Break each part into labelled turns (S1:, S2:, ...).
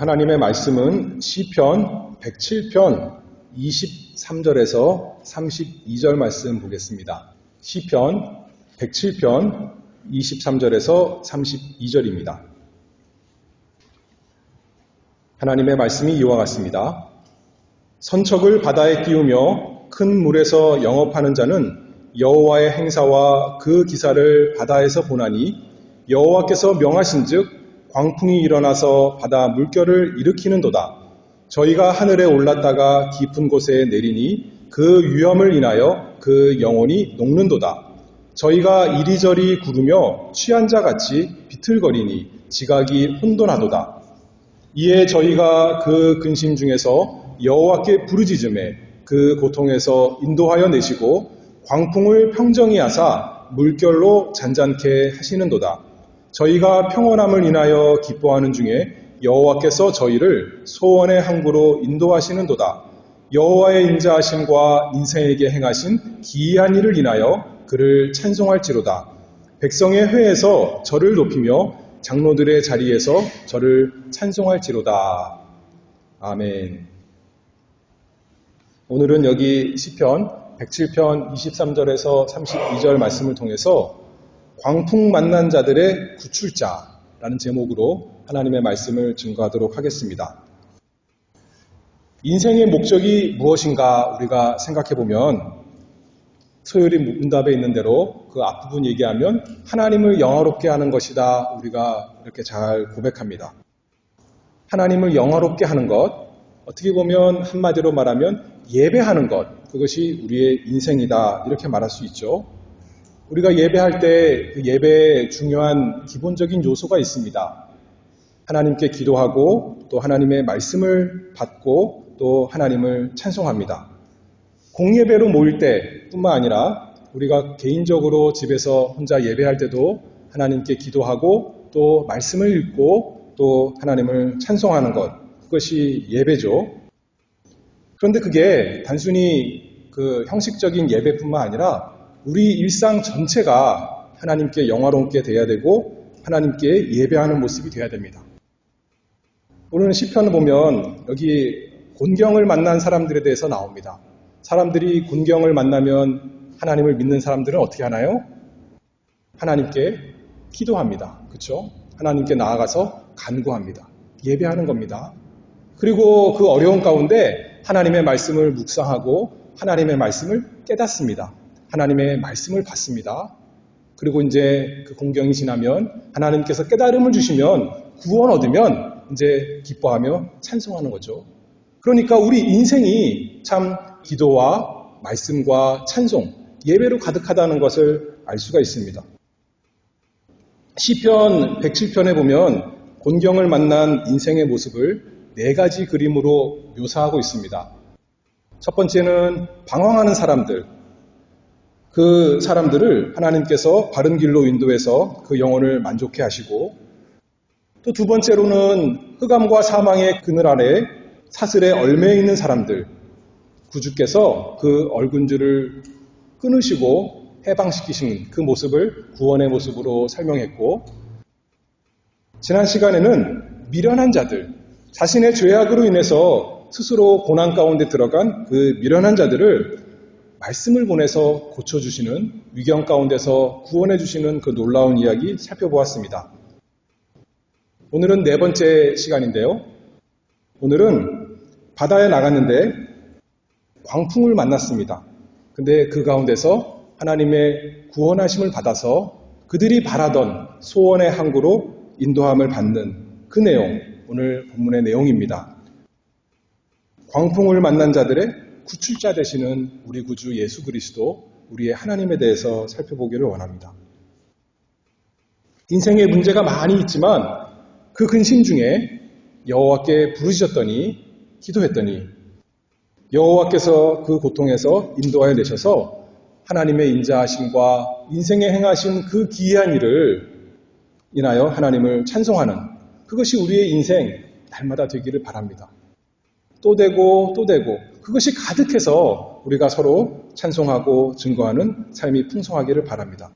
S1: 하나님의 말씀은 시편 107편 23절에서 32절 말씀 보겠습니다. 시편 107편 23절에서 32절입니다. 하나님의 말씀이 이와 같습니다. 선척을 바다에 띄우며 큰 물에서 영업하는 자는 여호와의 행사와 그 기사를 바다에서 보나니 여호와께서 명하신즉 광풍이 일어나서 바다 물결을 일으키는도다. 저희가 하늘에 올랐다가 깊은 곳에 내리니 그 위엄을 인하여 그 영혼이 녹는도다. 저희가 이리저리 구르며 취한 자같이 비틀거리니 지각이 혼돈하도다. 이에 저희가 그 근심 중에서 여호와께 부르짖음에 그 고통에서 인도하여 내시고 광풍을 평정히 하사 물결로 잔잔케 하시는도다. 저희가 평온함을 인하여 기뻐하는 중에 여호와께서 저희를 소원의 항구로 인도하시는도다. 여호와의 인자하심과 인생에게 행하신 기이한 일을 인하여 그를 찬송할지로다. 백성의 회에서 저를 높이며 장로들의 자리에서 저를 찬송할지로다. 아멘. 오늘은 여기 시편 107편 23절에서 32절 말씀을 통해서 광풍 만난 자들의 구출자라는 제목으로 하나님의 말씀을 증거하도록 하겠습니다. 인생의 목적이 무엇인가 우리가 생각해보면 소요리 문답에 있는 대로 그 앞부분 얘기하면 하나님을 영화롭게 하는 것이다. 우리가 이렇게 잘 고백합니다. 하나님을 영화롭게 하는 것, 어떻게 보면 한마디로 말하면 예배하는 것, 그것이 우리의 인생이다. 이렇게 말할 수 있죠. 우리가 예배할 때 그 예배에 중요한 기본적인 요소가 있습니다. 하나님께 기도하고 또 하나님의 말씀을 받고 또 하나님을 찬송합니다. 공예배로 모일 때뿐만 아니라 우리가 개인적으로 집에서 혼자 예배할 때도 하나님께 기도하고 또 말씀을 읽고 또 하나님을 찬송하는 것, 그것이 예배죠. 그런데 그게 단순히 그 형식적인 예배뿐만 아니라 우리 일상 전체가 하나님께 영화롭게 돼야 되고 하나님께 예배하는 모습이 돼야 됩니다. 오늘 시편을 보면 여기 곤경을 만난 사람들에 대해서 나옵니다. 사람들이 곤경을 만나면 하나님을 믿는 사람들은 어떻게 하나요? 하나님께 기도합니다. 그렇죠? 하나님께 나아가서 간구합니다. 예배하는 겁니다. 그리고 그 어려운 가운데 하나님의 말씀을 묵상하고 하나님의 말씀을 깨닫습니다. 하나님의 말씀을 받습니다. 그리고 이제 그 공경이 지나면 하나님께서 깨달음을 주시면 구원 얻으면 이제 기뻐하며 찬송하는 거죠. 그러니까 우리 인생이 참 기도와 말씀과 찬송, 예배로 가득하다는 것을 알 수가 있습니다. 시편 107편에 보면 곤경을 만난 인생의 모습을 4가지 그림으로 묘사하고 있습니다. 첫 번째는 방황하는 사람들, 그 사람들을 하나님께서 바른 길로 인도해서 그 영혼을 만족해 하시고, 또 두 번째로는 흑암과 사망의 그늘 아래 사슬에 얽매여 있는 사람들, 구주께서 그 얼굴줄을 끊으시고 해방시키시는 그 모습을 구원의 모습으로 설명했고, 지난 시간에는 미련한 자들, 자신의 죄악으로 인해서 스스로 고난 가운데 들어간 그 미련한 자들을 말씀을 보내서 고쳐주시는, 위경 가운데서 구원해주시는 그 놀라운 이야기 살펴보았습니다. 오늘은 4번째 시간인데요. 오늘은 바다에 나갔는데 광풍을 만났습니다. 근데 그 가운데서 하나님의 구원하심을 받아서 그들이 바라던 소원의 항구로 인도함을 받는 그 내용, 오늘 본문의 내용입니다. 광풍을 만난 자들의 구출자 되시는 우리 구주 예수 그리스도, 우리의 하나님에 대해서 살펴보기를 원합니다. 인생에 문제가 많이 있지만 그 근심 중에 여호와께 부르짖었더니, 기도했더니 여호와께서 그 고통에서 인도하여 내셔서 하나님의 인자하심과 인생에 행하신 그 기이한 일을 인하여 하나님을 찬송하는, 그것이 우리의 인생 날마다 되기를 바랍니다. 또 되고 또 되고 그것이 가득해서 우리가 서로 찬송하고 증거하는 삶이 풍성하기를 바랍니다.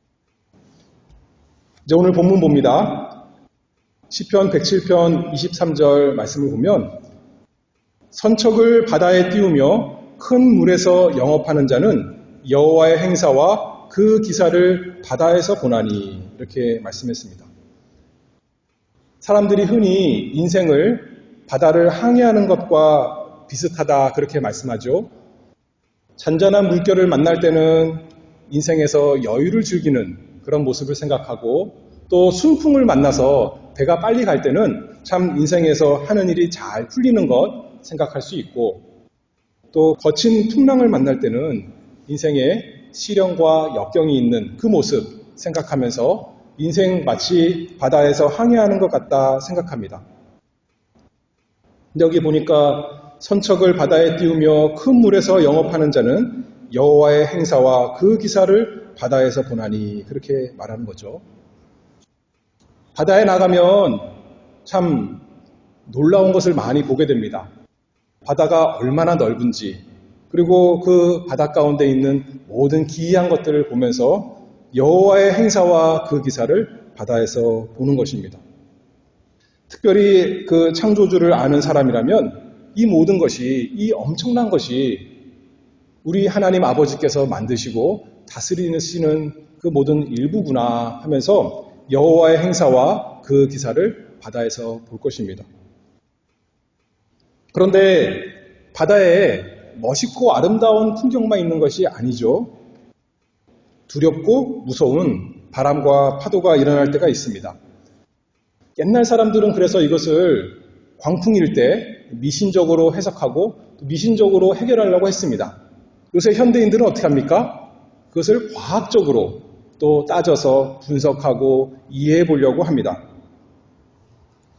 S1: 이제 오늘 본문 봅니다. 시편 107편 23절 말씀을 보면 선척을 바다에 띄우며 큰 물에서 영업하는 자는 여호와의 행사와 그 기사를 바다에서 보나니 이렇게 말씀했습니다. 사람들이 흔히 인생을 바다를 항해하는 것과 비슷하다 그렇게 말씀하죠. 잔잔한 물결을 만날 때는 인생에서 여유를 즐기는 그런 모습을 생각하고 또 순풍을 만나서 배가 빨리 갈 때는 참 인생에서 하는 일이 잘 풀리는 것 생각할 수 있고 또 거친 풍랑을 만날 때는 인생에 시련과 역경이 있는 그 모습 생각하면서 인생 마치 바다에서 항해하는 것 같다 생각합니다. 근데 여기 보니까 선척을 바다에 띄우며 큰 물에서 영업하는 자는 여호와의 행사와 그 기사를 바다에서 보나니 그렇게 말하는 거죠. 바다에 나가면 참 놀라운 것을 많이 보게 됩니다. 바다가 얼마나 넓은지 그리고 그 바다 가운데 있는 모든 기이한 것들을 보면서 여호와의 행사와 그 기사를 바다에서 보는 것입니다. 특별히 그 창조주를 아는 사람이라면 이 모든 것이 이 엄청난 것이 우리 하나님 아버지께서 만드시고 다스리시는 그 모든 일부구나 하면서 여호와의 행사와 그 기사를 바다에서 볼 것입니다. 그런데 바다에 멋있고 아름다운 풍경만 있는 것이 아니죠. 두렵고 무서운 바람과 파도가 일어날 때가 있습니다. 옛날 사람들은 그래서 이것을 광풍일 때 미신적으로 해석하고 미신적으로 해결하려고 했습니다. 요새 현대인들은 어떻게 합니까? 그것을 과학적으로 또 따져서 분석하고 이해해 보려고 합니다.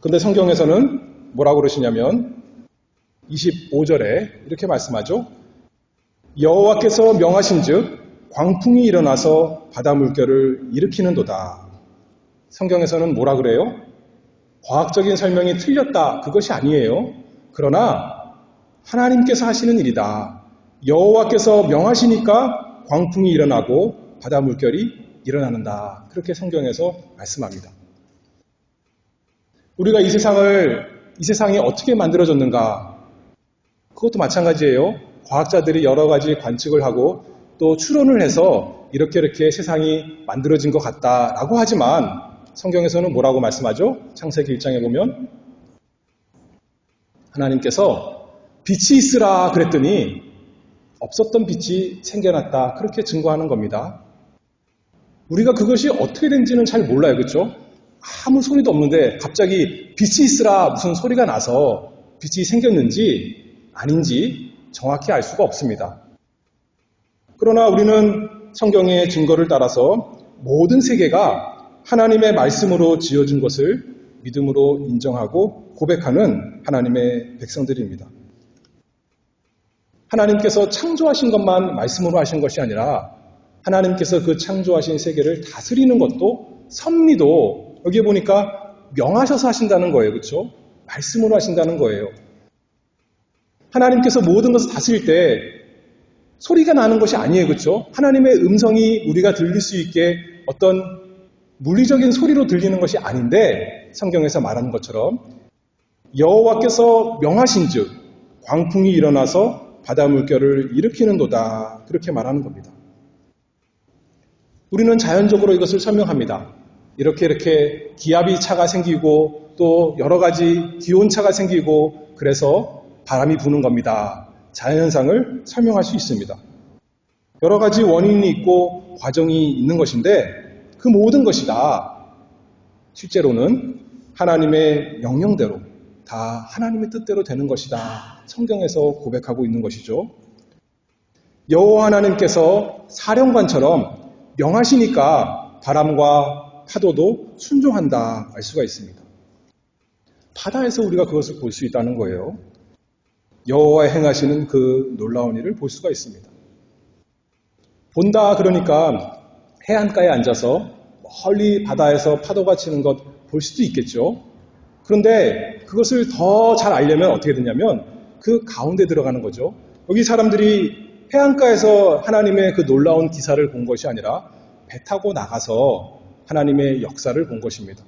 S1: 그런데 성경에서는 뭐라고 그러시냐면 25절에 이렇게 말씀하죠. 여호와께서 명하신즉 광풍이 일어나서 바다 물결을 일으키는도다. 성경에서는 뭐라 그래요? 과학적인 설명이 틀렸다. 그것이 아니에요. 그러나 하나님께서 하시는 일이다. 여호와께서 명하시니까 광풍이 일어나고 바다 물결이 일어나는다. 그렇게 성경에서 말씀합니다. 우리가 이 세상이 어떻게 만들어졌는가? 그것도 마찬가지예요. 과학자들이 여러 가지 관측을 하고 또 추론을 해서 이렇게 세상이 만들어진 것 같다라고 하지만 성경에서는 뭐라고 말씀하죠? 창세기 1장에 보면 하나님께서 빛이 있으라 그랬더니 없었던 빛이 생겨났다. 그렇게 증거하는 겁니다. 우리가 그것이 어떻게 된지는 잘 몰라요. 그렇죠? 아무 소리도 없는데 갑자기 빛이 있으라 무슨 소리가 나서 빛이 생겼는지 아닌지 정확히 알 수가 없습니다. 그러나 우리는 성경의 증거를 따라서 모든 세계가 하나님의 말씀으로 지어진 것을 믿음으로 인정하고 고백하는 하나님의 백성들입니다. 하나님께서 창조하신 것만 말씀으로 하신 것이 아니라 하나님께서 그 창조하신 세계를 다스리는 것도 섭리도 여기에 보니까 명하셔서 하신다는 거예요. 그렇죠? 말씀으로 하신다는 거예요. 하나님께서 모든 것을 다스릴 때 소리가 나는 것이 아니에요. 그렇죠? 하나님의 음성이 우리가 들릴 수 있게 어떤 물리적인 소리로 들리는 것이 아닌데 성경에서 말하는 것처럼 여호와께서 명하신즉 광풍이 일어나서 바다 물결을 일으키는도다. 그렇게 말하는 겁니다. 우리는 자연적으로 이것을 설명합니다. 이렇게 기압이 차가 생기고 또 여러 가지 기온차가 생기고 그래서 바람이 부는 겁니다. 자연현상을 설명할 수 있습니다. 여러 가지 원인이 있고 과정이 있는 것인데 그 모든 것이 다 실제로는 하나님의 명령대로 다 하나님의 뜻대로 되는 것이다. 성경에서 고백하고 있는 것이죠. 여호와 하나님께서 사령관처럼 명하시니까 바람과 파도도 순종한다 알 수가 있습니다. 바다에서 우리가 그것을 볼 수 있다는 거예요. 여호와의 행하시는 그 놀라운 일을 볼 수가 있습니다. 본다 그러니까 해안가에 앉아서 멀리 바다에서 파도가 치는 것 볼 수도 있겠죠. 그런데 그것을 더 잘 알려면 어떻게 되냐면 그 가운데 들어가는 거죠. 여기 사람들이 해안가에서 하나님의 그 놀라운 기사를 본 것이 아니라 배 타고 나가서 하나님의 역사를 본 것입니다.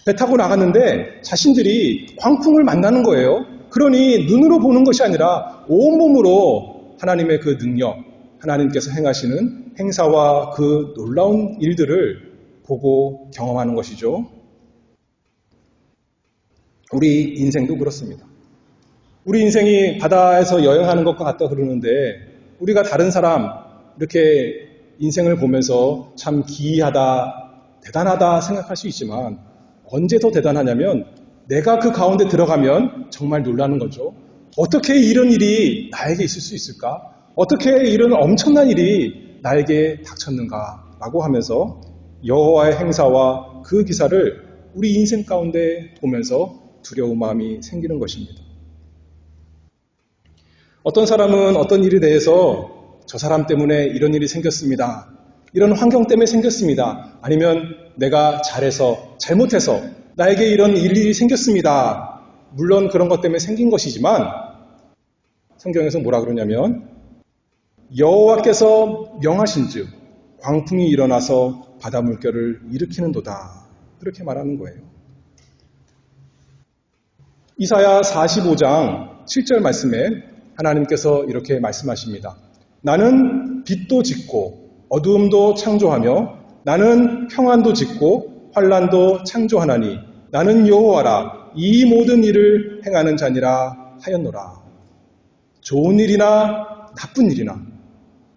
S1: 배 타고 나갔는데 자신들이 광풍을 만나는 거예요. 그러니 눈으로 보는 것이 아니라 온몸으로 하나님의 그 능력, 하나님께서 행하시는 행사와 그 놀라운 일들을 보고 경험하는 것이죠. 우리 인생도 그렇습니다. 우리 인생이 바다에서 여행하는 것과 같다 그러는데 우리가 다른 사람 이렇게 인생을 보면서 참 기이하다, 대단하다 생각할 수 있지만 언제 더 대단하냐면 내가 그 가운데 들어가면 정말 놀라는 거죠. 어떻게 이런 일이 나에게 있을 수 있을까? 어떻게 이런 엄청난 일이 나에게 닥쳤는가? 라고 하면서 여호와의 행사와 그 기사를 우리 인생 가운데 보면서 두려운 마음이 생기는 것입니다. 어떤 사람은 어떤 일에 대해서 저 사람 때문에 이런 일이 생겼습니다. 이런 환경 때문에 생겼습니다. 아니면 내가 잘해서 잘못해서 나에게 이런 일이 생겼습니다. 물론 그런 것 때문에 생긴 것이지만 성경에서 뭐라 그러냐면 여호와께서 명하신즉 광풍이 일어나서 바다 물결을 일으키는도다. 그렇게 말하는 거예요. 이사야 45장 7절 말씀에 하나님께서 이렇게 말씀하십니다. 나는 빛도 짓고 어두움도 창조하며 나는 평안도 짓고 환란도 창조하나니 나는 여호와라 이 모든 일을 행하는 자니라 하였노라. 좋은 일이나 나쁜 일이나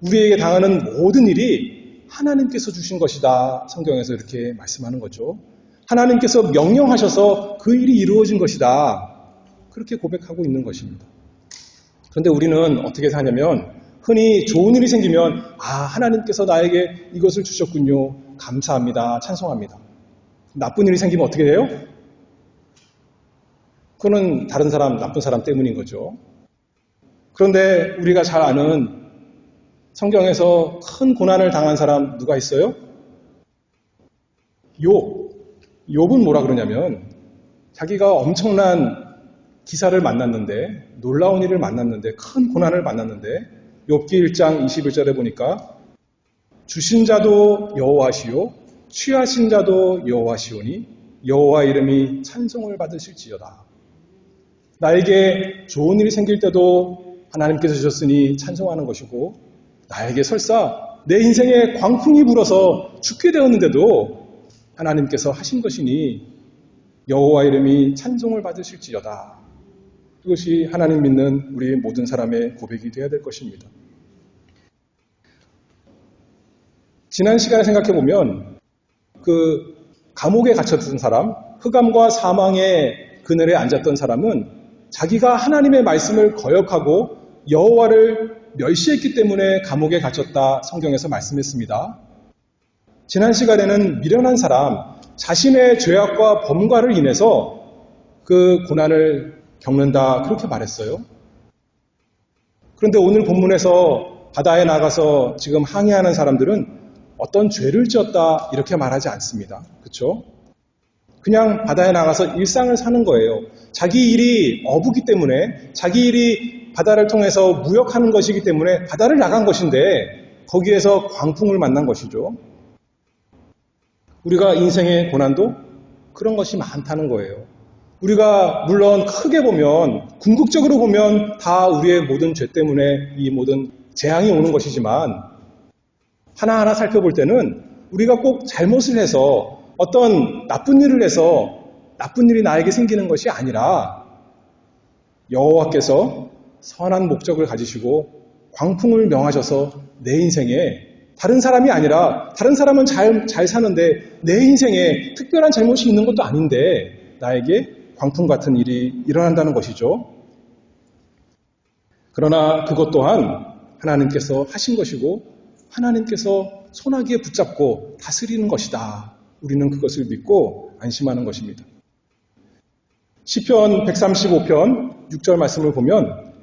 S1: 우리에게 당하는 모든 일이 하나님께서 주신 것이다. 성경에서 이렇게 말씀하는 거죠. 하나님께서 명령하셔서 그 일이 이루어진 것이다. 그렇게 고백하고 있는 것입니다. 그런데 우리는 어떻게 사냐면 흔히 좋은 일이 생기면 하나님께서 나에게 이것을 주셨군요. 감사합니다. 찬송합니다. 나쁜 일이 생기면 어떻게 돼요? 그거는 다른 사람, 나쁜 사람 때문인 거죠. 그런데 우리가 잘 아는 성경에서 큰 고난을 당한 사람 누가 있어요? 욥은 뭐라 그러냐면 자기가 엄청난 기사를 만났는데 놀라운 일을 만났는데 큰 고난을 만났는데 욥기 1장 21절에 보니까 주신 자도 여호와시요 취하신 자도 여호와시오니 여호와 이름이 찬송을 받으실지어다. 나에게 좋은 일이 생길 때도 하나님께서 주셨으니 찬송하는 것이고 나에게 설사 내 인생에 광풍이 불어서 죽게 되었는데도 하나님께서 하신 것이니 여호와 이름이 찬송을 받으실지어다. 이것이 하나님 믿는 우리 모든 사람의 고백이 되어야 될 것입니다. 지난 시간에 생각해보면 그 감옥에 갇혔던 사람, 흑암과 사망의 그늘에 앉았던 사람은 자기가 하나님의 말씀을 거역하고 여호와를 멸시했기 때문에 감옥에 갇혔다 성경에서 말씀했습니다. 지난 시간에는 미련한 사람, 자신의 죄악과 범과를 인해서 그 고난을 겪는다 그렇게 말했어요. 그런데 오늘 본문에서 바다에 나가서 지금 항해하는 사람들은 어떤 죄를 지었다 이렇게 말하지 않습니다. 그렇죠? 그냥 바다에 나가서 일상을 사는 거예요. 자기 일이 어부기 때문에 자기 일이 바다를 통해서 무역하는 것이기 때문에 바다를 나간 것인데 거기에서 광풍을 만난 것이죠. 우리가 인생의 고난도 그런 것이 많다는 거예요. 우리가 물론 크게 보면 궁극적으로 보면 다 우리의 모든 죄 때문에 이 모든 재앙이 오는 것이지만 하나하나 살펴볼 때는 우리가 꼭 잘못을 해서 어떤 나쁜 일을 해서 나쁜 일이 나에게 생기는 것이 아니라 여호와께서 선한 목적을 가지시고 광풍을 명하셔서 내 인생에 다른 사람이 아니라 다른 사람은 잘 사는데 내 인생에 특별한 잘못이 있는 것도 아닌데 나에게 광풍 같은 일이 일어난다는 것이죠. 그러나 그것 또한 하나님께서 하신 것이고 하나님께서 손아귀에 붙잡고 다스리는 것이다. 우리는 그것을 믿고 안심하는 것입니다. 시편 135편 6절 말씀을 보면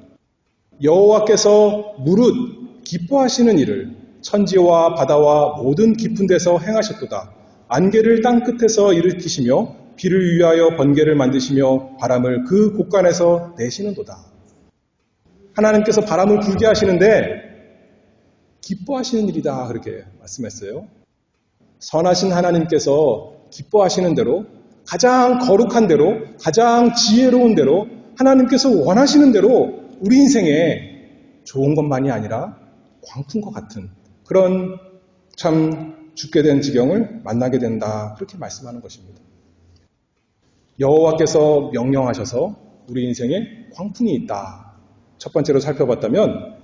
S1: 여호와께서 무릇 기뻐하시는 일을 천지와 바다와 모든 깊은 데서 행하셨도다. 안개를 땅 끝에서 일으키시며 비를 위하여 번개를 만드시며 바람을 그 곳간에서 내시는도다. 하나님께서 바람을 불게 하시는데 기뻐하시는 일이다 그렇게 말씀했어요. 선하신 하나님께서 기뻐하시는 대로 가장 거룩한 대로, 가장 지혜로운 대로, 하나님께서 원하시는 대로 우리 인생에 좋은 것만이 아니라 광풍과 같은 그런 참 죽게 된 지경을 만나게 된다. 그렇게 말씀하는 것입니다. 여호와께서 명령하셔서 우리 인생에 광풍이 있다. 첫 번째로 살펴봤다면,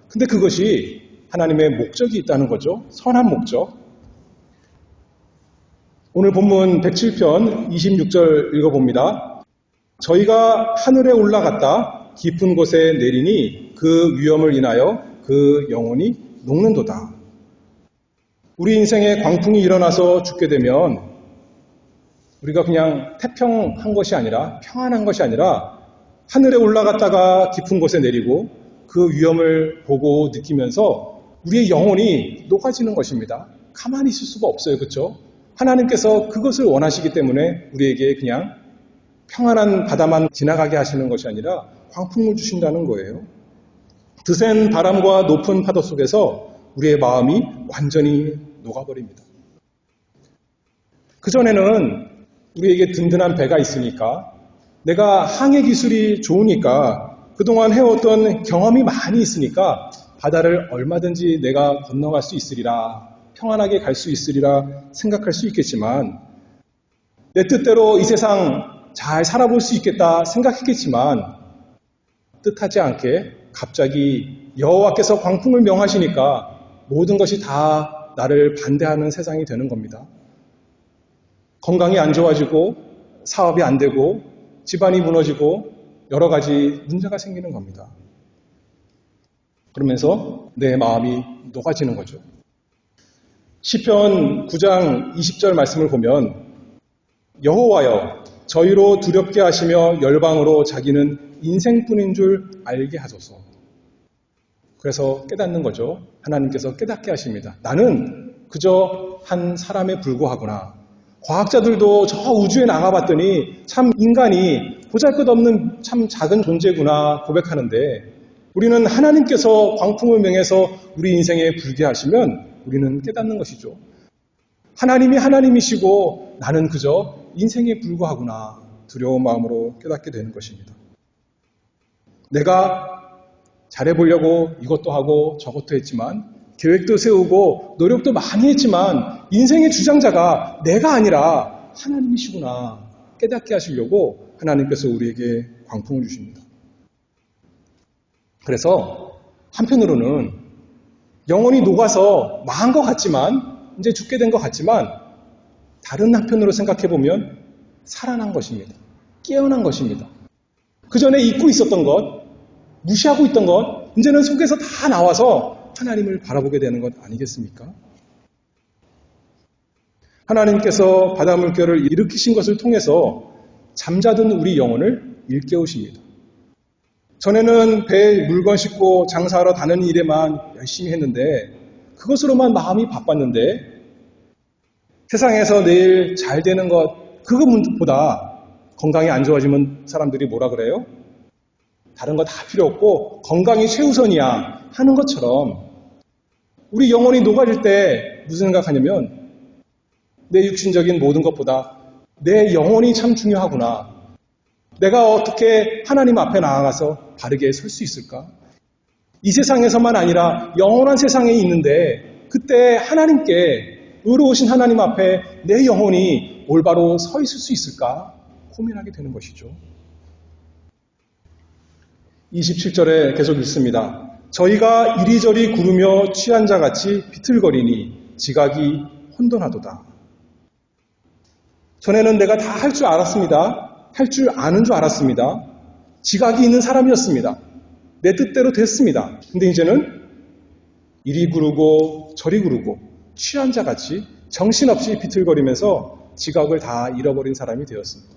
S1: 근데 그것이 하나님의 목적이 있다는 거죠. 선한 목적. 오늘 본문 107편 26절 읽어봅니다. 저희가 하늘에 올라갔다 깊은 곳에 내리니 그 위험을 인하여 그 영혼이 녹는도다. 우리 인생에 광풍이 일어나서 죽게 되면 우리가 그냥 태평한 것이 아니라, 평안한 것이 아니라 하늘에 올라갔다가 깊은 곳에 내리고 그 위험을 보고 느끼면서 우리의 영혼이 녹아지는 것입니다. 가만히 있을 수가 없어요. 그렇죠? 하나님께서 그것을 원하시기 때문에 우리에게 그냥 평안한 바다만 지나가게 하시는 것이 아니라 광풍을 주신다는 거예요. 드센 바람과 높은 파도 속에서 우리의 마음이 완전히 녹아버립니다. 그전에는 우리에게 든든한 배가 있으니까, 내가 항해 기술이 좋으니까, 그동안 해왔던 경험이 많이 있으니까 바다를 얼마든지 내가 건너갈 수 있으리라, 평안하게 갈 수 있으리라 생각할 수 있겠지만, 내 뜻대로 이 세상 잘 살아볼 수 있겠다 생각했겠지만, 뜻하지 않게 갑자기 여호와께서 광풍을 명하시니까 모든 것이 다 나를 반대하는 세상이 되는 겁니다. 건강이 안 좋아지고, 사업이 안 되고, 집안이 무너지고, 여러 가지 문제가 생기는 겁니다. 그러면서 내 마음이 녹아지는 거죠. 시편 9장 20절 말씀을 보면, 여호와여 저희로 두렵게 하시며 열방으로 자기는 인생뿐인 줄 알게 하소서. 그래서 깨닫는 거죠. 하나님께서 깨닫게 하십니다. 나는 그저 한 사람에 불과하구나. 과학자들도 저 우주에 나가봤더니 참 인간이 보잘것없는 참 작은 존재구나 고백하는데, 우리는 하나님께서 광풍을 명해서 우리 인생에 불게 하시면 우리는 깨닫는 것이죠. 하나님이 하나님이시고 나는 그저 인생에 불과하구나. 두려운 마음으로 깨닫게 되는 것입니다. 내가 잘해보려고 이것도 하고 저것도 했지만, 계획도 세우고 노력도 많이 했지만 인생의 주장자가 내가 아니라 하나님이시구나 깨닫게 하시려고 하나님께서 우리에게 광풍을 주십니다. 그래서 한편으로는 영혼이 녹아서 망한 것 같지만, 이제 죽게 된 것 같지만, 다른 한편으로 생각해보면 살아난 것입니다. 깨어난 것입니다. 그 전에 잊고 있었던 것, 무시하고 있던 것, 이제는 속에서 다 나와서 하나님을 바라보게 되는 것 아니겠습니까? 하나님께서 바다 물결을 일으키신 것을 통해서 잠자던 우리 영혼을 일깨우십니다. 전에는 배에 물건 싣고 장사하러 다니는 일에만 열심히 했는데, 그것으로만 마음이 바빴는데, 세상에서 내일 잘 되는 것, 그것보다 건강이 안 좋아지면 사람들이 뭐라 그래요? 다른 거 다 필요 없고 건강이 최우선이야 하는 것처럼, 우리 영혼이 녹아질 때 무슨 생각하냐면, 내 육신적인 모든 것보다 내 영혼이 참 중요하구나. 내가 어떻게 하나님 앞에 나아가서 바르게 설 수 있을까? 이 세상에서만 아니라 영원한 세상에 있는데, 그때 하나님께, 의로우신 하나님 앞에 내 영혼이 올바로 서 있을 수 있을까 고민하게 되는 것이죠. 27절에 계속 읽습니다. 저희가 이리저리 구르며 취한 자같이 비틀거리니 지각이 혼돈하도다. 전에는 내가 다 할 줄 알았습니다. 할 줄 아는 줄 알았습니다. 지각이 있는 사람이었습니다. 내 뜻대로 됐습니다. 근데 이제는 이리 구르고 저리 구르고 취한 자같이 정신없이 비틀거리면서 지각을 다 잃어버린 사람이 되었습니다.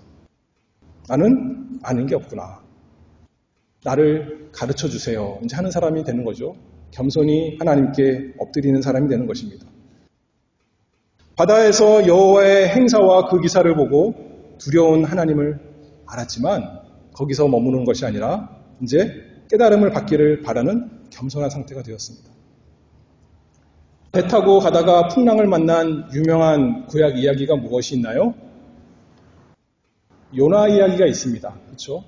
S1: 나는 아는 게 없구나. 나를 가르쳐 주세요. 이제 하는 사람이 되는 거죠. 겸손히 하나님께 엎드리는 사람이 되는 것입니다. 바다에서 여호와의 행사와 그 기사를 보고 두려운 하나님을 알았지만, 거기서 머무는 것이 아니라 이제 깨달음을 받기를 바라는 겸손한 상태가 되었습니다. 배 타고 가다가 풍랑을 만난 유명한 구약 이야기가 무엇이 있나요? 요나 이야기가 있습니다. 그렇죠?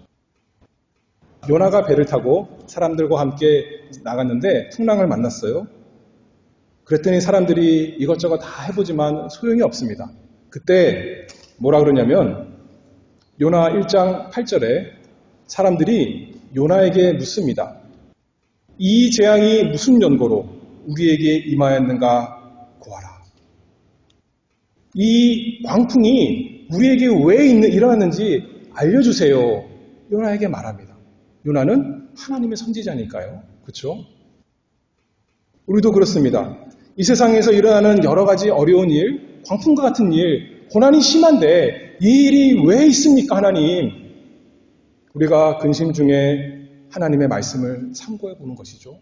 S1: 요나가 배를 타고 사람들과 함께 나갔는데 풍랑을 만났어요. 그랬더니 사람들이 이것저것 다 해보지만 소용이 없습니다. 그때 뭐라 그러냐면 요나 1장 8절에 사람들이 요나에게 묻습니다. 이 재앙이 무슨 연고로 우리에게 임하였는가 고하라. 이 광풍이 우리에게 왜 일어났는지 알려주세요. 요나에게 말합니다. 요나는 하나님의 선지자니까요. 그렇죠? 우리도 그렇습니다. 이 세상에서 일어나는 여러 가지 어려운 일, 광풍과 같은 일, 고난이 심한데 이 일이 왜 있습니까, 하나님? 우리가 근심 중에 하나님의 말씀을 참고해 보는 것이죠.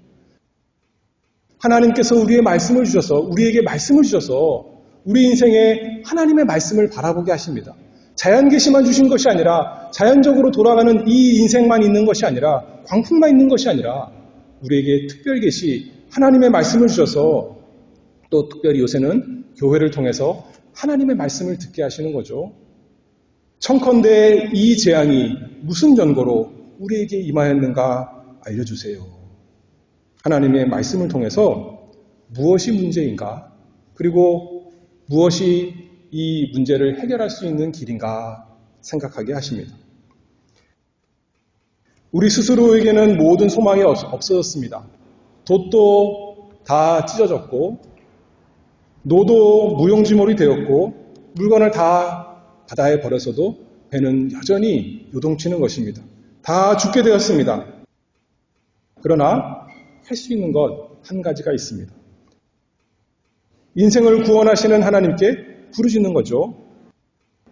S1: 하나님께서 우리에게 말씀을 주셔서 우리 인생에 하나님의 말씀을 바라보게 하십니다. 자연 계시만 주신 것이 아니라 자연적으로 돌아가는 이 인생만 있는 것이 아니라 광풍만 있는 것이 아니라 우리에게 특별 계시 하나님의 말씀을 주셔서 또 특별히 요새는 교회를 통해서 하나님의 말씀을 듣게 하시는 거죠. 청컨대 이 재앙이 무슨 연고로 우리에게 임하였는가 알려주세요. 하나님의 말씀을 통해서 무엇이 문제인가, 그리고 무엇이 이 문제를 해결할 수 있는 길인가 생각하게 하십니다. 우리 스스로에게는 모든 소망이 없어졌습니다. 돛도 다 찢어졌고 노도 무용지물이 되었고 물건을 다 바다에 버려서도 배는 여전히 요동치는 것입니다. 다 죽게 되었습니다. 그러나 할 수 있는 것 한 가지가 있습니다. 인생을 구원하시는 하나님께 부르짖는 거죠.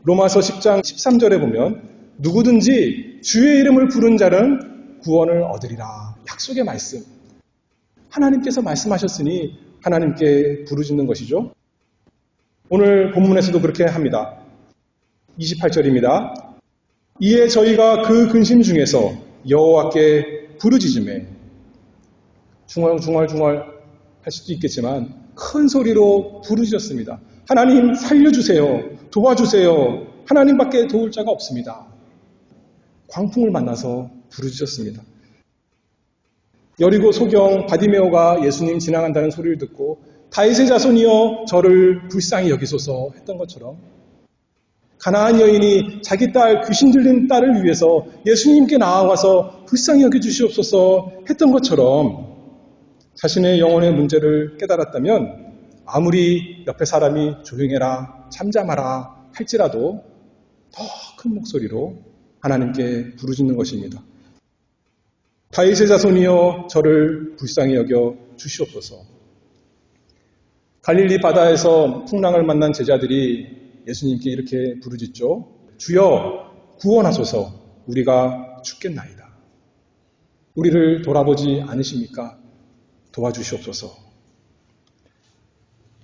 S1: 로마서 10장 13절에 보면 누구든지 주의 이름을 부른 자는 구원을 얻으리라. 약속의 말씀. 하나님께서 말씀하셨으니 하나님께 부르짖는 것이죠. 오늘 본문에서도 그렇게 합니다. 28절입니다. 이에 저희가 그 근심 중에서 여호와께 부르짖으매 중얼중얼 할 수도 있겠지만 큰 소리로 부르짖었습니다. 하나님 살려주세요. 도와주세요. 하나님밖에 도울 자가 없습니다. 광풍을 만나서 부르짖었습니다. 여리고 소경 바디메오가 예수님 지나간다는 소리를 듣고 다윗의 자손이여 저를 불쌍히 여기소서 했던 것처럼 가나안 여인이 자기 딸 귀신 들린 딸을 위해서 예수님께 나아가서 불쌍히 여겨주시옵소서 했던 것처럼 자신의 영혼의 문제를 깨달았다면 아무리 옆에 사람이 조용해라 잠잠하라 할지라도 더 큰 목소리로 하나님께 부르짖는 것입니다. 다윗의 자손이여 저를 불쌍히 여겨 주시옵소서. 갈릴리 바다에서 풍랑을 만난 제자들이 예수님께 이렇게 부르짖죠. 주여 구원하소서 우리가 죽겠나이다. 우리를 돌아보지 않으십니까? 도와주시옵소서.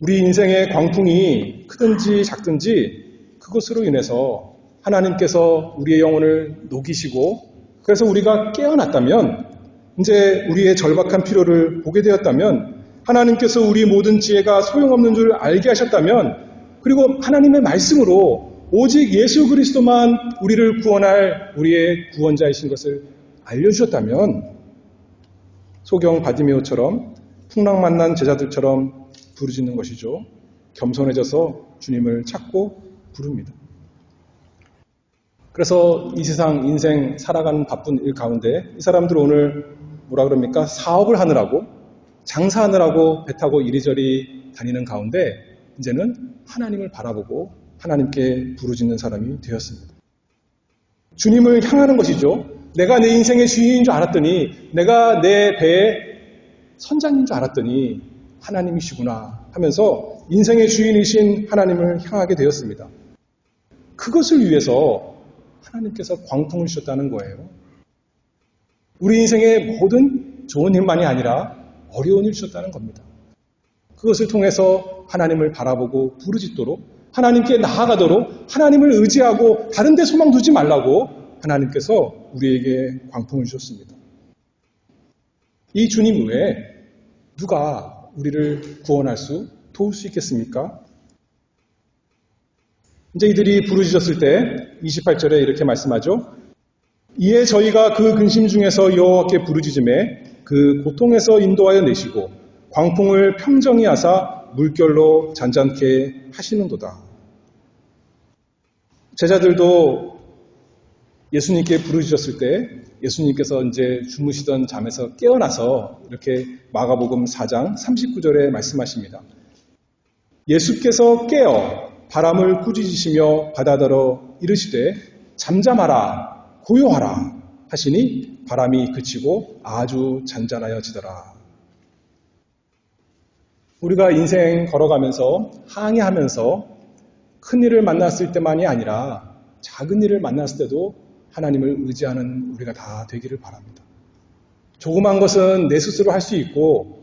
S1: 우리 인생의 광풍이 크든지 작든지 그것으로 인해서 하나님께서 우리의 영혼을 녹이시고 그래서 우리가 깨어났다면 이제 우리의 절박한 필요를 보게 되었다면 하나님께서 우리 모든 지혜가 소용없는 줄 알게 하셨다면 그리고 하나님의 말씀으로 오직 예수 그리스도만 우리를 구원할 우리의 구원자이신 것을 알려주셨다면 소경 바디메오처럼 풍랑 만난 제자들처럼 부르짖는 것이죠. 겸손해져서 주님을 찾고 부릅니다. 그래서 이 세상 인생 살아가는 바쁜 일 가운데 이 사람들 오늘 뭐라 그럽니까? 사업을 하느라고 장사하느라고 배 타고 이리저리 다니는 가운데 이제는 하나님을 바라보고 하나님께 부르짖는 사람이 되었습니다. 주님을 향하는 것이죠. 내가 내 인생의 주인인 줄 알았더니 내가 내 배의 선장인 줄 알았더니 하나님이시구나 하면서 인생의 주인이신 하나님을 향하게 되었습니다. 그것을 위해서 하나님께서 광풍을 주셨다는 거예요. 우리 인생의 모든 좋은 일만이 아니라 어려운 일 주셨다는 겁니다. 그것을 통해서 하나님을 바라보고 부르짖도록 하나님께 나아가도록 하나님을 의지하고 다른 데 소망 두지 말라고 하나님께서 우리에게 광풍을 주셨습니다. 이 주님 외에 누가 우리를 구원할 수 도울 수 있겠습니까? 이제 이들이 부르짖었을 때 28절에 이렇게 말씀하죠. 이에 저희가 그 근심 중에서 여호와께 부르짖음에 그 고통에서 인도하여 내시고 광풍을 평정히 하사 물결로 잔잔케 하시는도다. 제자들도 예수님께 부르짖었을 때 예수님께서 이제 주무시던 잠에서 깨어나서 이렇게 마가복음 4장 39절에 말씀하십니다. 예수께서 깨어 바람을 꾸짖으시며 바다더러 이르시되 잠잠하라 고요하라 하시니 바람이 그치고 아주 잔잔하여지더라. 우리가 인생 걸어가면서 항해하면서 큰 일을 만났을 때만이 아니라 작은 일을 만났을 때도 하나님을 의지하는 우리가 다 되기를 바랍니다. 조그만 것은 내 스스로 할 수 있고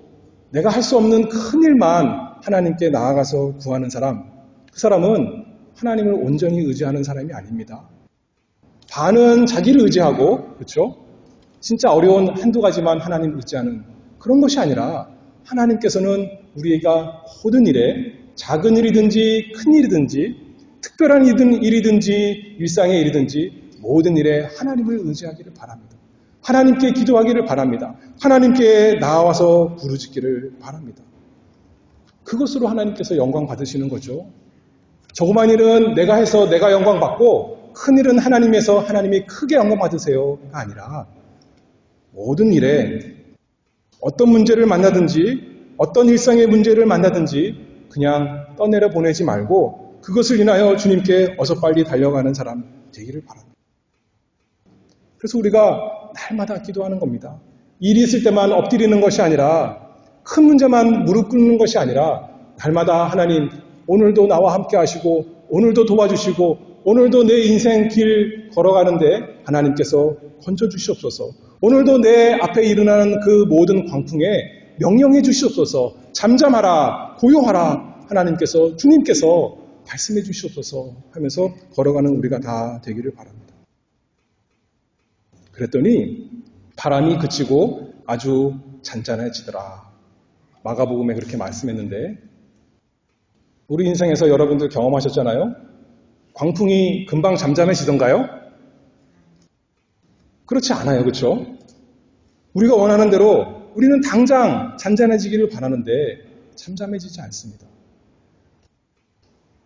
S1: 내가 할 수 없는 큰 일만 하나님께 나아가서 구하는 사람, 그 사람은 하나님을 온전히 의지하는 사람이 아닙니다. 반은 자기를 의지하고, 그렇죠? 진짜 어려운 한두 가지만 하나님 의지하는 그런 것이 아니라 하나님께서는 우리가 모든 일에 작은 일이든지 큰 일이든지 특별한 일이든지 일상의 일이든지 모든 일에 하나님을 의지하기를 바랍니다. 하나님께 기도하기를 바랍니다. 하나님께 나와서 부르짖기를 바랍니다. 그것으로 하나님께서 영광 받으시는 거죠. 조그만 일은 내가 해서 내가 영광 받고 큰 일은 하나님에서 하나님이 크게 영광 받으세요가 아니라 모든 일에 어떤 문제를 만나든지 어떤 일상의 문제를 만나든지 그냥 떠내려 보내지 말고 그것을 인하여 주님께 어서 빨리 달려가는 사람 되기를 바랍니다. 그래서 우리가 날마다 기도하는 겁니다. 일이 있을 때만 엎드리는 것이 아니라 큰 문제만 무릎 꿇는 것이 아니라 날마다 하나님 오늘도 나와 함께 하시고 오늘도 도와주시고 오늘도 내 인생 길 걸어가는데 하나님께서 건져주시옵소서. 오늘도 내 앞에 일어나는 그 모든 광풍에 명령해 주시옵소서. 잠잠하라 고요하라 하나님께서 주님께서 말씀해 주시옵소서 하면서 걸어가는 우리가 다 되기를 바랍니다. 그랬더니 바람이 그치고 아주 잔잔해지더라. 마가복음에 그렇게 말씀했는데 우리 인생에서 여러분들 경험하셨잖아요. 광풍이 금방 잠잠해지던가요? 그렇지 않아요. 그렇죠? 우리가 원하는 대로 우리는 당장 잔잔해지기를 바라는데 잠잠해지지 않습니다.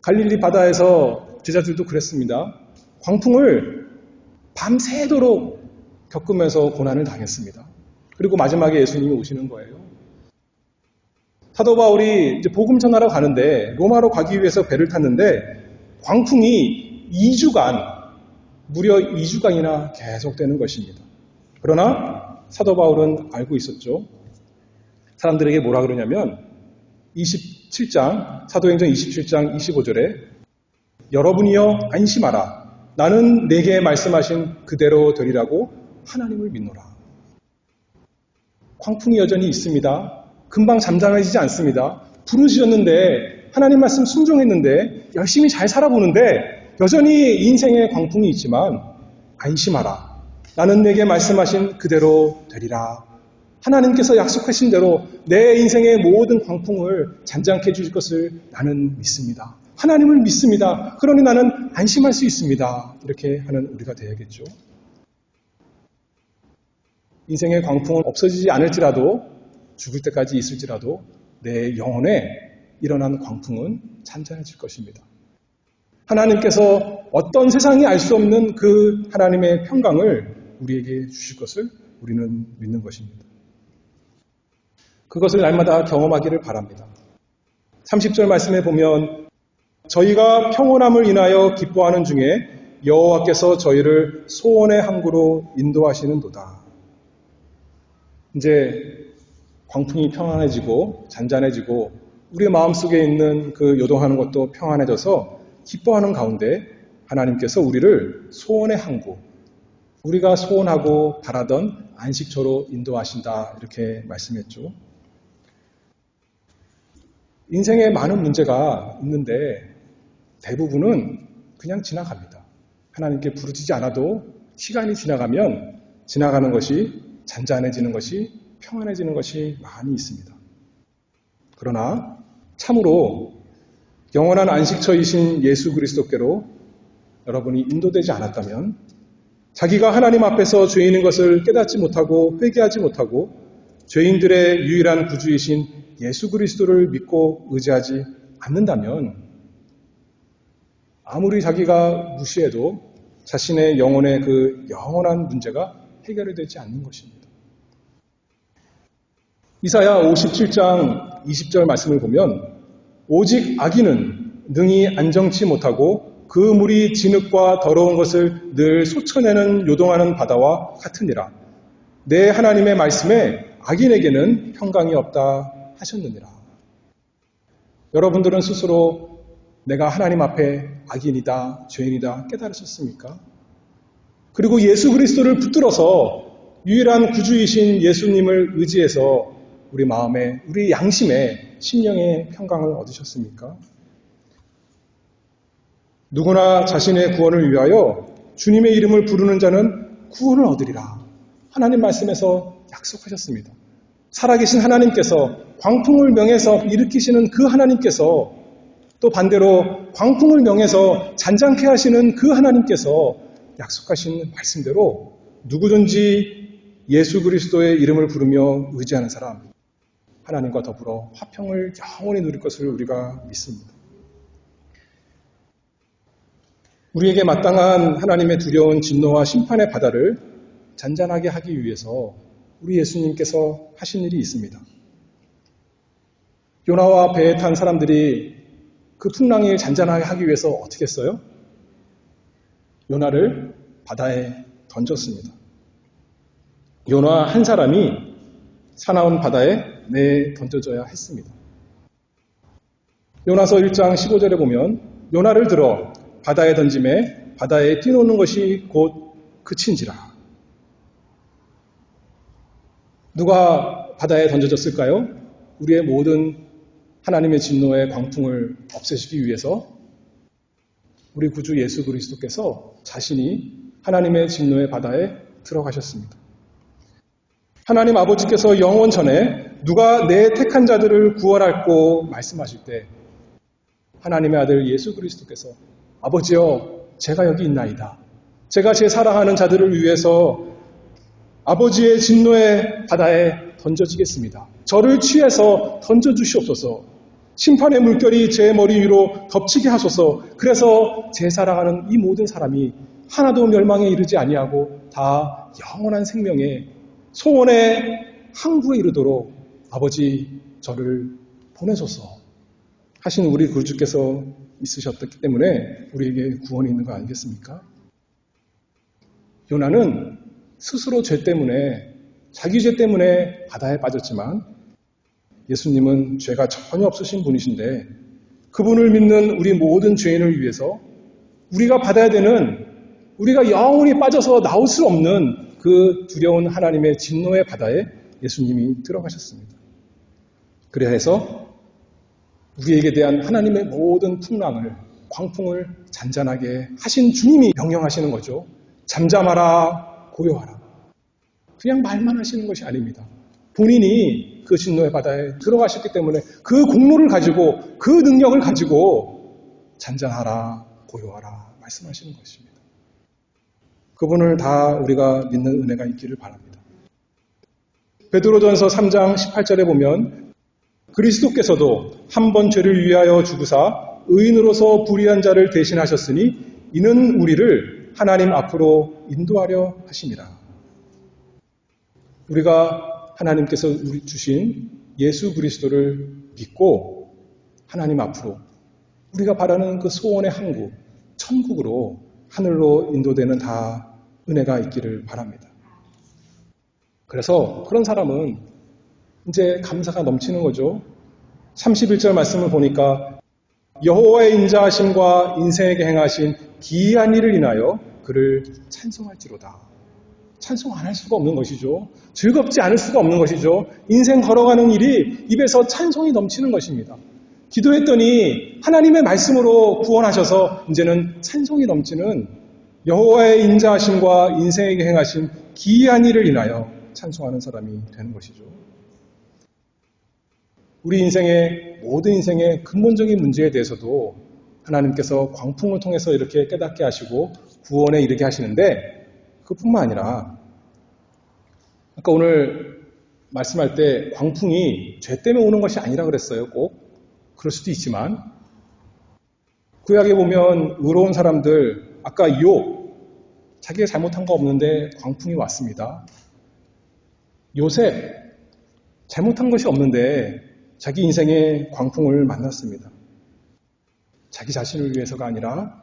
S1: 갈릴리 바다에서 제자들도 그랬습니다. 광풍을 밤새도록 겪으면서 고난을 당했습니다. 그리고 마지막에 예수님이 오시는 거예요. 사도 바울이 이제 복음 전하러 가는데 로마로 가기 위해서 배를 탔는데 광풍이 2주간 무려 2주간이나 계속되는 것입니다. 그러나 사도 바울은 알고 있었죠. 사람들에게 뭐라 그러냐면 27장 사도행전 27장 25절에 여러분이여 안심하라. 나는 내게 말씀하신 그대로 되리라고 하나님을 믿노라. 광풍이 여전히 있습니다. 금방 잠잠해지지 않습니다. 부르짖었는데 하나님 말씀 순종했는데 열심히 잘 살아보는데 여전히 인생의 광풍이 있지만 안심하라. 나는 내게 말씀하신 그대로 되리라. 하나님께서 약속하신 대로 내 인생의 모든 광풍을 잔잔케 해주실 것을 나는 믿습니다. 하나님을 믿습니다. 그러니 나는 안심할 수 있습니다. 이렇게 하는 우리가 되어야겠죠. 인생의 광풍은 없어지지 않을지라도 죽을 때까지 있을지라도 내 영혼에 일어난 광풍은 잔잔해질 것입니다. 하나님께서 어떤 세상이 알 수 없는 그 하나님의 평강을 우리에게 주실 것을 우리는 믿는 것입니다. 그것을 날마다 경험하기를 바랍니다. 30절 말씀에 보면 저희가 평온함을 인하여 기뻐하는 중에 여호와께서 저희를 소원의 항구로 인도하시는도다. 이제 광풍이 평안해지고 잔잔해지고 우리의 마음속에 있는 그 요동하는 것도 평안해져서 기뻐하는 가운데 하나님께서 우리를 소원의 항구, 우리가 소원하고 바라던 안식처로 인도하신다 이렇게 말씀했죠. 인생에 많은 문제가 있는데 대부분은 그냥 지나갑니다. 하나님께 부르짖지 않아도 시간이 지나가면 지나가는 것이 잔잔해지는 것이 평안해지는 것이 많이 있습니다. 그러나 참으로 영원한 안식처이신 예수 그리스도께로 여러분이 인도되지 않았다면 자기가 하나님 앞에서 죄인인 것을 깨닫지 못하고 회개하지 못하고 죄인들의 유일한 구주이신 예수 그리스도를 믿고 의지하지 않는다면 아무리 자기가 무시해도 자신의 영혼의 그 영원한 문제가 해결이 되지 않는 것입니다. 이사야 57장 20절 말씀을 보면 오직 악인은 능히 안정치 못하고 그 물이 진흙과 더러운 것을 늘 쏟쳐내는 요동하는 바다와 같으니라. 내 하나님의 말씀에 악인에게는 평강이 없다 하셨느니라. 여러분들은 스스로 내가 하나님 앞에 악인이다, 죄인이다 깨달으셨습니까? 그리고 예수 그리스도를 붙들어서 유일한 구주이신 예수님을 의지해서 우리 마음에, 우리 양심에, 심령의 평강을 얻으셨습니까? 누구나 자신의 구원을 위하여 주님의 이름을 부르는 자는 구원을 얻으리라. 하나님 말씀에서 약속하셨습니다. 살아계신 하나님께서 광풍을 명해서 일으키시는 그 하나님께서 또 반대로 광풍을 명해서 잔잔케 하시는 그 하나님께서 약속하신 말씀대로 누구든지 예수 그리스도의 이름을 부르며 의지하는 사람, 하나님과 더불어 화평을 영원히 누릴 것을 우리가 믿습니다. 우리에게 마땅한 하나님의 두려운 진노와 심판의 바다를 잔잔하게 하기 위해서 우리 예수님께서 하신 일이 있습니다. 요나와 배에 탄 사람들이 그 풍랑을 잔잔하게 하기 위해서 어떻게 했어요? 요나를 바다에 던졌습니다. 요나 한 사람이 사나운 바다에 던져져야 했습니다. 요나서 1장 15절에 보면 요나를 들어 바다에 던짐에 바다에 뛰노는 것이 곧 그친지라. 누가 바다에 던져졌을까요? 우리의 모든 하나님의 진노의 광풍을 없애시기 위해서 우리 구주 예수 그리스도께서 자신이 하나님의 진노의 바다에 들어가셨습니다. 하나님 아버지께서 영원 전에 누가 내 택한 자들을 구원할꼬 말씀하실 때 하나님의 아들 예수 그리스도께서 아버지여 제가 여기 있나이다. 제가 제 사랑하는 자들을 위해서 아버지의 진노의 바다에 던져지겠습니다. 저를 취해서 던져주시옵소서. 심판의 물결이 제 머리 위로 덮치게 하소서. 그래서 제 사랑하는 이 모든 사람이 하나도 멸망에 이르지 아니하고 다 영원한 생명의 소원의 항구에 이르도록 아버지 저를 보내소서 하신 우리 구주께서 있으셨기 때문에 우리에게 구원이 있는 거 아니겠습니까? 요나는 스스로 죄 때문에 자기 죄 때문에 바다에 빠졌지만 예수님은 죄가 전혀 없으신 분이신데 그분을 믿는 우리 모든 죄인을 위해서 우리가 받아야 되는 우리가 영원히 빠져서 나올 수 없는 그 두려운 하나님의 진노의 바다에 예수님이 들어가셨습니다. 그래야 해서 우리에게 대한 하나님의 모든 풍랑을, 광풍을 잔잔하게 하신 주님이 명령하시는 거죠. 잠잠하라, 고요하라. 그냥 말만 하시는 것이 아닙니다. 본인이 그 진노의 바다에 들어가셨기 때문에 그 공로를 가지고 그 능력을 가지고 잔잔하라, 고요하라 말씀하시는 것입니다. 그분을 다 우리가 믿는 은혜가 있기를 바랍니다. 베드로전서 3장 18절에 보면 그리스도께서도 한 번 죄를 위하여 죽으사 의인으로서 불의한 자를 대신하셨으니 이는 우리를 하나님 앞으로 인도하려 하심이라. 우리가 하나님께서 우리 주신 예수 그리스도를 믿고 하나님 앞으로 우리가 바라는 그 소원의 항구, 천국으로 하늘로 인도되는 다 은혜가 있기를 바랍니다. 그래서 그런 사람은 이제 감사가 넘치는 거죠. 31절 말씀을 보니까 여호와의 인자하심과 인생에게 행하신 기이한 일을 인하여 그를 찬송할지로다. 찬송 안 할 수가 없는 것이죠. 즐겁지 않을 수가 없는 것이죠. 인생 걸어가는 일이 입에서 찬송이 넘치는 것입니다. 기도했더니 하나님의 말씀으로 구원하셔서 이제는 찬송이 넘치는 여호와의 인자하심과 인생에게 행하신 기이한 일을 인하여 찬송하는 사람이 되는 것이죠. 우리 인생의 모든 인생의 근본적인 문제에 대해서도 하나님께서 광풍을 통해서 이렇게 깨닫게 하시고 구원에 이르게 하시는데 그뿐만 아니라 아까 오늘 말씀할 때 광풍이 죄 때문에 오는 것이 아니라 그랬어요. 꼭 그럴 수도 있지만 구약에 보면 의로운 사람들 아까 욥 자기가 잘못한 거 없는데 광풍이 왔습니다. 요셉 잘못한 것이 없는데 자기 인생에 광풍을 만났습니다. 자기 자신을 위해서가 아니라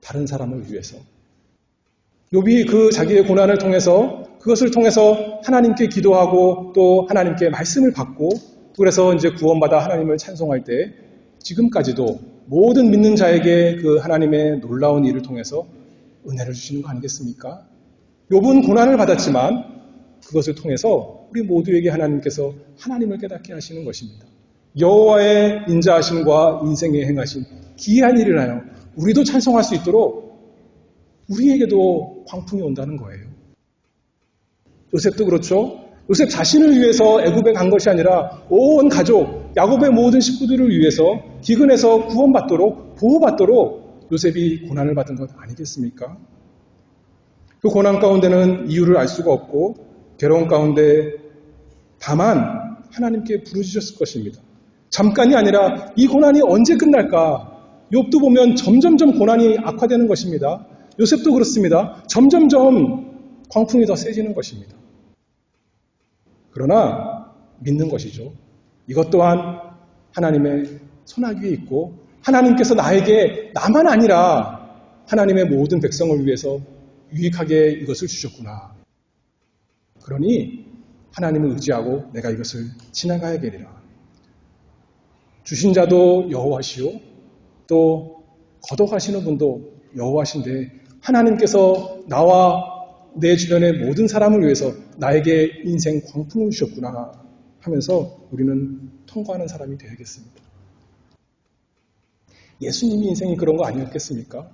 S1: 다른 사람을 위해서. 욥이 그 자기의 고난을 통해서 그것을 통해서 하나님께 기도하고 또 하나님께 말씀을 받고 그래서 이제 구원받아 하나님을 찬송할 때 지금까지도 모든 믿는 자에게 그 하나님의 놀라운 일을 통해서 은혜를 주시는 거 아니겠습니까? 욥은 고난을 받았지만 그것을 통해서 우리 모두에게 하나님께서 하나님을 깨닫게 하시는 것입니다. 여호와의 인자하심과 인생에 행하신 기이한 일을 하여 우리도 찬송할 수 있도록 우리에게도 광풍이 온다는 거예요. 요셉도 그렇죠. 요셉 자신을 위해서 애굽에 간 것이 아니라 온 가족, 야곱의 모든 식구들을 위해서 기근에서 구원받도록 보호받도록 요셉이 고난을 받은 것 아니겠습니까? 그 고난 가운데는 이유를 알 수가 없고 괴로운 가운데 다만 하나님께 부르짖었을 것입니다. 잠깐이 아니라 이 고난이 언제 끝날까? 욥도 보면 점점점 고난이 악화되는 것입니다. 요셉도 그렇습니다. 점점점 광풍이 더 세지는 것입니다. 그러나 믿는 것이죠. 이것 또한 하나님의 손아귀에 있고 하나님께서 나에게 나만 아니라 하나님의 모든 백성을 위해서 유익하게 이것을 주셨구나. 그러니 하나님을 의지하고 내가 이것을 지나가야겠리라. 주신 자도 여호와시오 또 거둬가시는 분도 여호와신데 하나님께서 나와 내 주변의 모든 사람을 위해서 나에게 인생 광풍을 주셨구나 하면서 우리는 통과하는 사람이 되야겠습니다. 예수님이 인생이 그런 거 아니었겠습니까?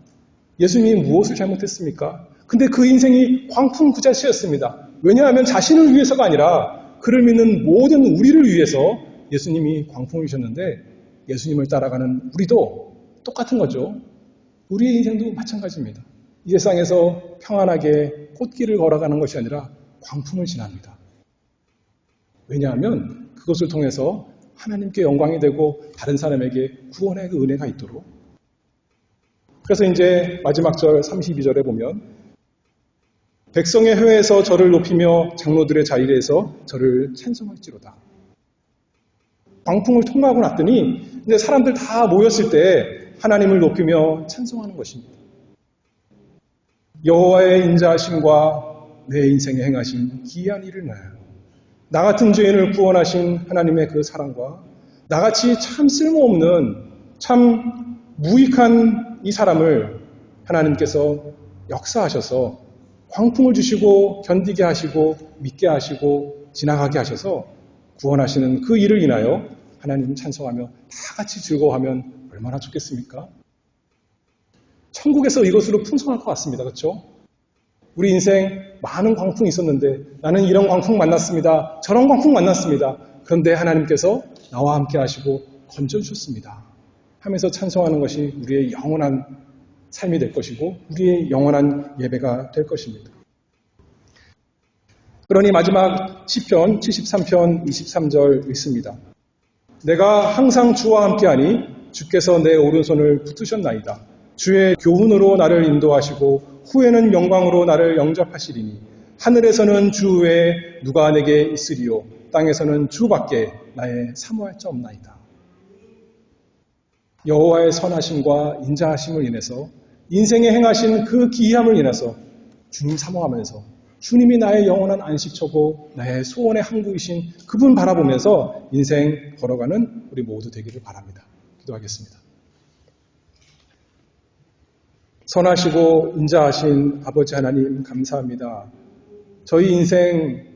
S1: 예수님이 무엇을 잘못했습니까? 근데 그 인생이 광풍 그 자체였습니다. 왜냐하면 자신을 위해서가 아니라 그를 믿는 모든 우리를 위해서 예수님이 광풍을 주셨는데 예수님을 따라가는 우리도 똑같은 거죠. 우리의 인생도 마찬가지입니다. 이 세상에서 평안하게 꽃길을 걸어가는 것이 아니라 광풍을 지납니다. 왜냐하면 그것을 통해서 하나님께 영광이 되고 다른 사람에게 구원의 그 은혜가 있도록. 그래서 이제 마지막 절 32절에 보면 백성의 회에서 저를 높이며 장로들의 자리에서 저를 찬송할지로다. 광풍을 통과하고 났더니 이제 사람들 다 모였을 때 하나님을 높이며 찬송하는 것입니다. 여호와의 인자하심과 내 인생에 행하신 기이한 일을 나요. 나 같은 죄인을 구원하신 하나님의 그 사랑과 나같이 참 쓸모없는 참 무익한 이 사람을 하나님께서 역사하셔서 광풍을 주시고 견디게 하시고 믿게 하시고 지나가게 하셔서 구원하시는 그 일을 인하여 하나님 찬송하며 다 같이 즐거워하면 얼마나 좋겠습니까? 천국에서 이것으로 풍성할 것 같습니다. 그렇죠? 우리 인생 많은 광풍이 있었는데 나는 이런 광풍 만났습니다. 저런 광풍 만났습니다. 그런데 하나님께서 나와 함께 하시고 건져주셨습니다. 하면서 찬송하는 것이 우리의 영원한 삶이 될 것이고 우리의 영원한 예배가 될 것입니다. 그러니 마지막 시편 73편 23절 읽습니다. 내가 항상 주와 함께하니 주께서 내 오른손을 붙으셨나이다. 주의 교훈으로 나를 인도하시고 후에는 영광으로 나를 영접하시리니 하늘에서는 주 외에 누가 내게 있으리요 땅에서는 주밖에 나의 사모할 자 없나이다. 여호와의 선하심과 인자하심을 인해서 인생에 행하신 그 기이함을 인해서 주님 사모하면서 주님이 나의 영원한 안식처고 나의 소원의 항구이신 그분 바라보면서 인생 걸어가는 우리 모두 되기를 바랍니다. 기도하겠습니다. 선하시고 인자하신 아버지 하나님 감사합니다. 저희 인생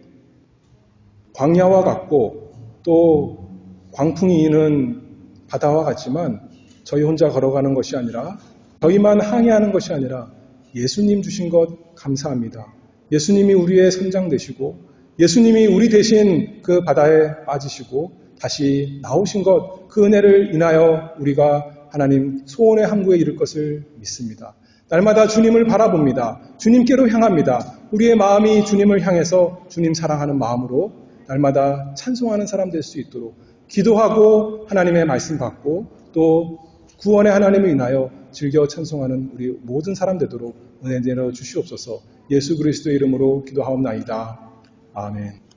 S1: 광야와 같고 또 광풍이 이는 바다와 같지만 저희 혼자 걸어가는 것이 아니라 저희만 항해하는 것이 아니라 예수님 주신 것 감사합니다. 예수님이 우리의 선장 되시고 예수님이 우리 대신 그 바다에 빠지시고 다시 나오신 것, 그 은혜를 인하여 우리가 하나님 소원의 항구에 이를 것을 믿습니다. 날마다 주님을 바라봅니다. 주님께로 향합니다. 우리의 마음이 주님을 향해서 주님 사랑하는 마음으로 날마다 찬송하는 사람 될 수 있도록 기도하고 하나님의 말씀 받고 또 구원의 하나님을 인하여 즐겨 찬송하는 우리 모든 사람 되도록 은혜 내려 주시옵소서. 예수 그리스도의 이름으로 기도하옵나이다. 아멘.